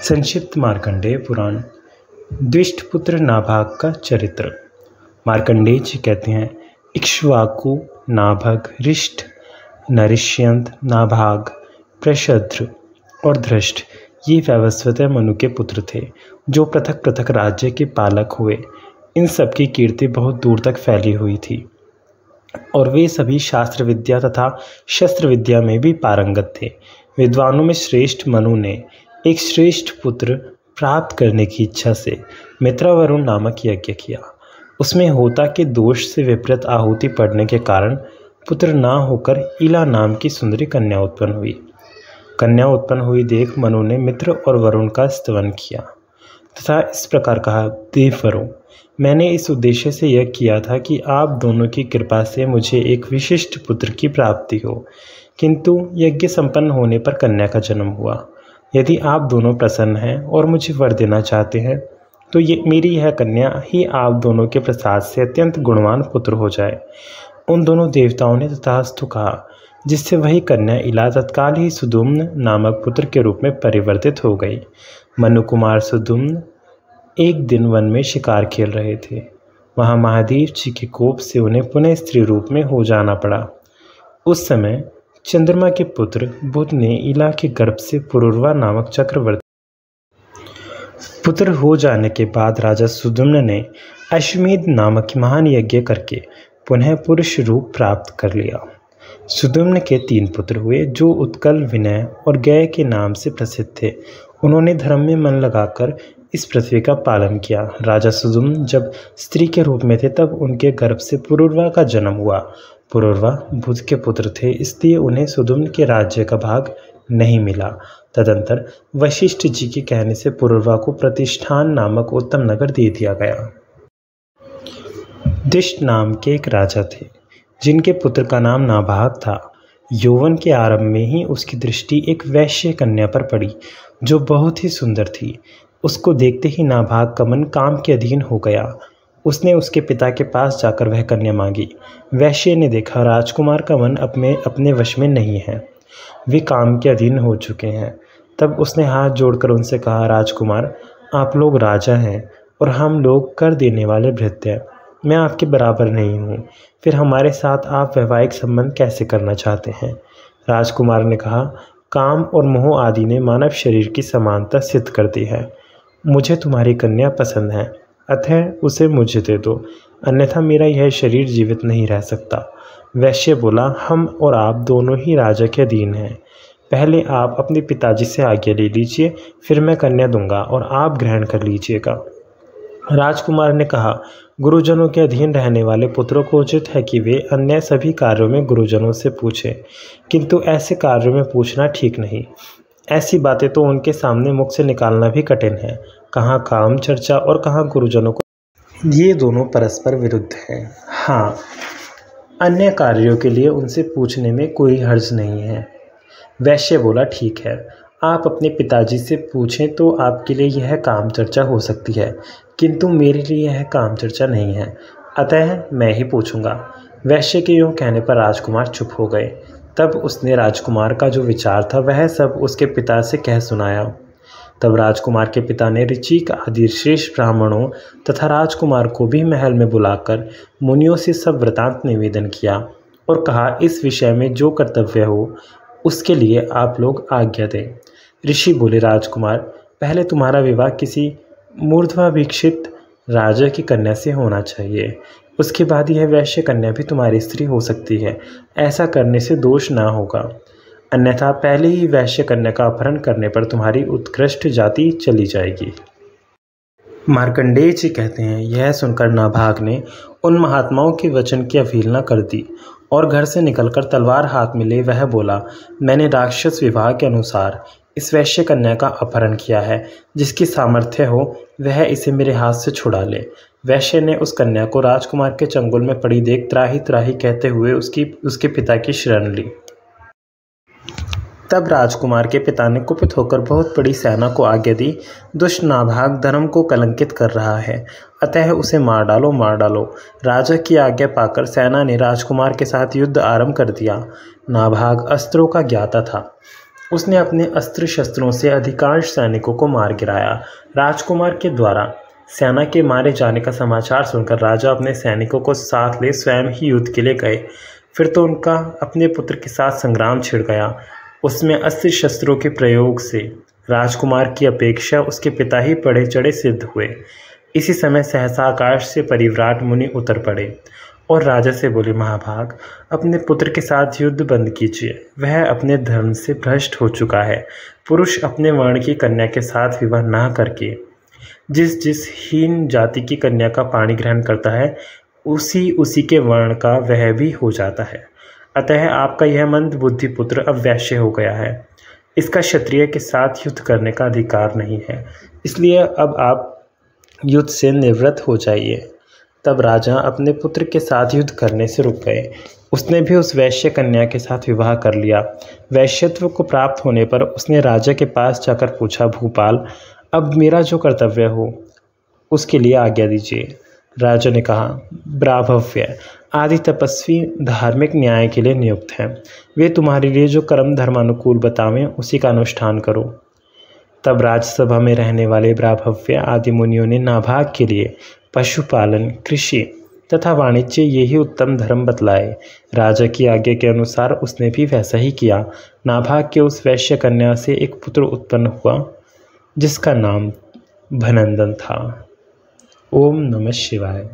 संक्षिप्त मार्कंडेय पुराण। द्विष्टपुत्र नाभाग का चरित्र। मार्कंडेय जी कहते हैं, इक्ष्वाकु, नाभग, रिष्ट, नरिष्यंत, नाभाग, प्रशद्र और धृष्ट ये वैवस्वत मनु के पुत्र थे, जो पृथक पृथक राज्य के पालक हुए। इन सब की कीर्ति बहुत दूर तक फैली हुई थी और वे सभी शास्त्र विद्या तथा शस्त्र विद्या में भी पारंगत थे। विद्वानों में श्रेष्ठ मनु ने एक श्रेष्ठ पुत्र प्राप्त करने की इच्छा से मित्रवरुण नामक यज्ञ किया। उसमें होता के दोष से विपरीत आहुति पड़ने के कारण पुत्र ना होकर इला नाम की सुंदरी कन्या उत्पन्न हुई। कन्या उत्पन्न हुई देख मनु ने मित्र और वरुण का स्तवन किया तथा इस प्रकार कहा, देववरों, मैंने इस उद्देश्य से यज्ञ किया था कि आप दोनों की कृपा से मुझे एक विशिष्ट पुत्र की प्राप्ति हो, किंतु यज्ञ संपन्न होने पर कन्या का जन्म हुआ। यदि आप दोनों प्रसन्न हैं और मुझे वर देना चाहते हैं तो मेरी यह कन्या ही आप दोनों के प्रसाद से अत्यंत गुणवान पुत्र हो जाए। उन दोनों देवताओं ने तथास्तु कहा, जिससे वही कन्या इला तत्काल ही सुदुम्न नामक पुत्र के रूप में परिवर्तित हो गई। मनु कुमार सुदुम्न एक दिन वन में शिकार खेल रहे थे। वहाँ महादेव जी के कोप से उन्हें पुनः स्त्री रूप में हो जाना पड़ा। उस समय चंद्रमा के पुत्र बुध ने इला के गर्भ से पुरुरवा नामक चक्रवर्ती पुत्र हो जाने के बाद राजा सुदुम्न ने अश्वमेध नामक महान यज्ञ करके पुनः पुरुष रूप प्राप्त कर लिया। सुदुम्न के 3 पुत्र हुए, जो उत्कल, विनय और गय के नाम से प्रसिद्ध थे। उन्होंने धर्म में मन लगाकर इस पृथ्वी का पालन किया। राजा सुदुम्न जब स्त्री के रूप में थे तब उनके गर्भ से पुरुरवा का जन्म हुआ। पुरुरवा बुध के पुत्र थे, इसलिए उन्हें सुदुम्न के राज्य का भाग नहीं मिला। तदंतर वशिष्ठ जी के कहने से पुरुरवा को प्रतिष्ठान नामक उत्तम नगर दे दिया गया। दिष्ट नाम के एक राजा थे, जिनके पुत्र का नाम नाभाग था। यौवन के आरंभ में ही उसकी दृष्टि एक वैश्य कन्या पर पड़ी, जो बहुत ही सुंदर थी। उसको देखते ही नाभाग का मन काम के अधीन हो गया। उसने उसके पिता के पास जाकर वह कन्या मांगी। वैश्य ने देखा राजकुमार का मन अपने वश में नहीं है, वे काम के अधीन हो चुके हैं। तब उसने हाथ जोड़कर उनसे कहा, राजकुमार, आप लोग राजा हैं और हम लोग कर देने वाले भृत्य। मैं आपके बराबर नहीं हूँ, फिर हमारे साथ आप वैवाहिक संबंध कैसे करना चाहते हैं? राजकुमार ने कहा, काम और मोह आदि ने मानव शरीर की समानता सिद्ध कर दी है। मुझे तुम्हारी कन्या पसंद है, अतः उसे मुझे दे दो, अन्यथा मेरा यह शरीर जीवित नहीं रह सकता। वैश्य बोला, हम और आप दोनों ही राजा के अधीन हैं। पहले आप अपने पिताजी से आज्ञा ले लीजिए, फिर मैं कन्या दूंगा और आप ग्रहण कर लीजिएगा। राजकुमार ने कहा, गुरुजनों के अधीन रहने वाले पुत्रों को उचित है कि वे अन्य सभी कार्यों में गुरुजनों से पूछें, किंतु ऐसे कार्यों में पूछना ठीक नहीं। ऐसी बातें तो उनके सामने मुख से निकालना भी कठिन है। कहाँ काम चर्चा और कहाँ गुरुजनों को, ये दोनों परस्पर विरुद्ध हैं। हाँ, अन्य कार्यों के लिए उनसे पूछने में कोई हर्ज नहीं है। वैश्य बोला, ठीक है, आप अपने पिताजी से पूछें तो आपके लिए यह काम चर्चा हो सकती है, किंतु मेरे लिए यह काम चर्चा नहीं है, अतः मैं ही पूछूंगा। वैश्य के यूँ कहने पर राजकुमार चुप हो गए। तब उसने राजकुमार का जो विचार था वह सब उसके पिता से कह सुनाया। तब राजकुमार के पिता ने ऋचिक आदि श्रेष्ठ ब्राह्मणों तथा राजकुमार को भी महल में बुलाकर मुनियों से सब वृतांत निवेदन किया और कहा, इस विषय में जो कर्तव्य हो उसके लिए आप लोग आज्ञा दें। ऋषि बोले, राजकुमार, पहले तुम्हारा विवाह किसी मूर्ध्वाभिषिक्त राजा की कन्या से होना चाहिए, उसके बाद यह वैश्य कन्या भी तुम्हारी स्त्री हो सकती है। ऐसा करने से दोष ना होगा, अन्यथा पहले ही वैश्य कन्या का अपहरण करने पर तुम्हारी उत्कृष्ट जाति चली जाएगी। मार्कंडेय जी कहते हैं, यह सुनकर नाभाग ने उन महात्माओं के वचन की अवहेलना कर दी और घर से निकलकर तलवार हाथ में ले वह बोला, मैंने राक्षस विवाह के अनुसार इस वैश्य कन्या का अपहरण किया है। जिसकी सामर्थ्य हो वह इसे मेरे हाथ से छुड़ा ले। वैश्य ने उस कन्या को राजकुमार के चंगुल में पड़ी देख त्राही त्राही कहते हुए उसके पिता की शरण ली। तब राजकुमार के पिता ने कुपित होकर बहुत बड़ी सेना को आज्ञा दी, दुष्ट नाभाग धर्म को कलंकित कर रहा है, अतः उसे मार डालो, मार डालो। राजा की आज्ञा पाकर सेना ने राजकुमार के साथ युद्ध आरंभ कर दिया। नाभाग अस्त्रों का ज्ञाता था, उसने अपने अस्त्र शस्त्रों से अधिकांश सैनिकों को मार गिराया। राजकुमार के द्वारा सेना के मारे जाने का समाचार सुनकर राजा अपने सैनिकों को साथ ले स्वयं ही युद्ध के लिए गए। फिर तो उनका अपने पुत्र के साथ संग्राम छिड़ गया। उसमें अस्त्र शस्त्रों के प्रयोग से राजकुमार की अपेक्षा उसके पिता ही बढ़े चढ़े सिद्ध हुए। इसी समय सहसा आकाश से परिव्राट मुनि उतर पड़े और राजा से बोले, महाभाग, अपने पुत्र के साथ युद्ध बंद कीजिए। वह अपने धर्म से भ्रष्ट हो चुका है। पुरुष अपने वर्ण की कन्या के साथ विवाह ना करके जिस जिस हीन जाति की कन्या का पाणी ग्रहण करता है, उसी उसी के वर्ण का वह भी हो जाता है। अतः आपका यह मंद बुद्धि पुत्र अब वैश्य हो गया है। इसका क्षत्रिय के साथ युद्ध करने का अधिकार नहीं है। इसलिए अब आप युद्ध से निवृत्त हो जाइए। तब राजा अपने पुत्र के साथ युद्ध करने से रुक गए। उसने भी उस वैश्य कन्या के साथ विवाह कर लिया। वैश्यत्व को प्राप्त होने पर उसने राजा के पास जाकर पूछा, भूपाल, अब मेरा जो कर्तव्य हो उसके लिए आज्ञा दीजिए। राजा ने कहा, ब्राह्मव्य आदि तपस्वी धार्मिक न्याय के लिए नियुक्त हैं। वे तुम्हारे लिए जो कर्म धर्मानुकूल बतावें उसी का अनुष्ठान करो। तब राजसभा में रहने वाले ब्राह्मव्य आदि मुनियों ने नाभाग के लिए पशुपालन, कृषि तथा वाणिज्य यही उत्तम धर्म बतलाए। राजा की आज्ञा के अनुसार उसने भी वैसा ही किया। नाभाग के उस वैश्य कन्या से एक पुत्र उत्पन्न हुआ जिसका नाम भनंदन था। ओम नमः शिवाय।